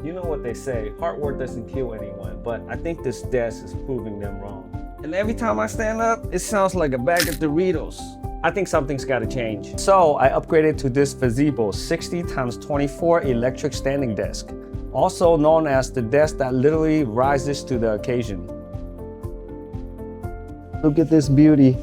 You know what they say, hard work doesn't kill anyone, but I think this desk is proving them wrong. And every time I stand up, it sounds like a bag of Doritos. I think something's gotta change. So I upgraded to this Fezibo 60x24 electric standing desk, also known as the desk that literally rises to the occasion. Look at this beauty.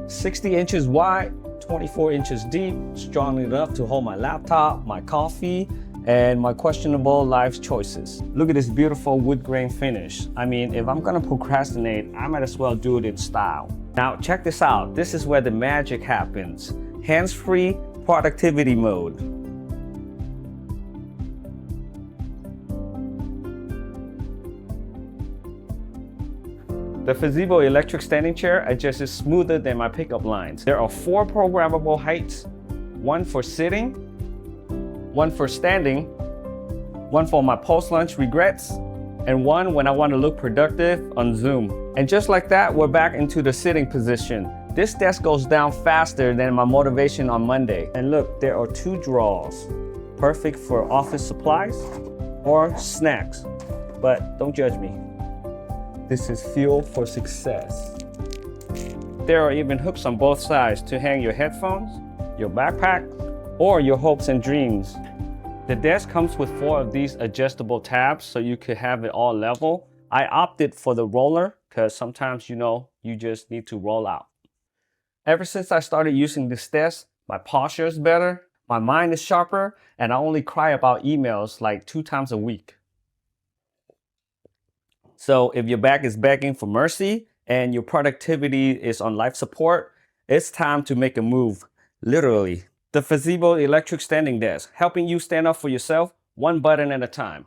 60 inches wide, 24 inches deep, strong enough to hold my laptop, my coffee, and my questionable life choices. Look at this beautiful wood grain finish. I mean, if I'm gonna procrastinate, I might as well do it in style. Now, check this out. This is where the magic happens. Hands-free productivity mode. The Fezibo electric standing chair adjusts smoother than my pickup lines. There are 4 programmable heights, one for sitting, one for standing, one for my post-lunch regrets, and one when I want to look productive on Zoom. And just like that, we're back into the sitting position. This desk goes down faster than my motivation on Monday. And look, there are 2 drawers, perfect for office supplies or snacks, but don't judge me. This is fuel for success. There are even hooks on both sides to hang your headphones, your backpack, or your hopes and dreams. The desk comes with 4 of these adjustable tabs so you could have it all level. I opted for the roller because sometimes, you just need to roll out. Ever since I started using this desk, my posture is better, my mind is sharper, and I only cry about emails like 2 times a week. So if your back is begging for mercy and your productivity is on life support, it's time to make a move, literally. The Fezibo electric standing desk, helping you stand up for yourself, one button at a time.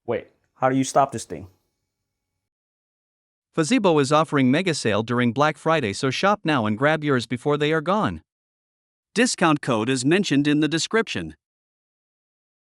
Wait, how do you stop this thing? Fezibo is offering mega sale during Black Friday, so shop now and grab yours before they are gone. Discount code is mentioned in the description.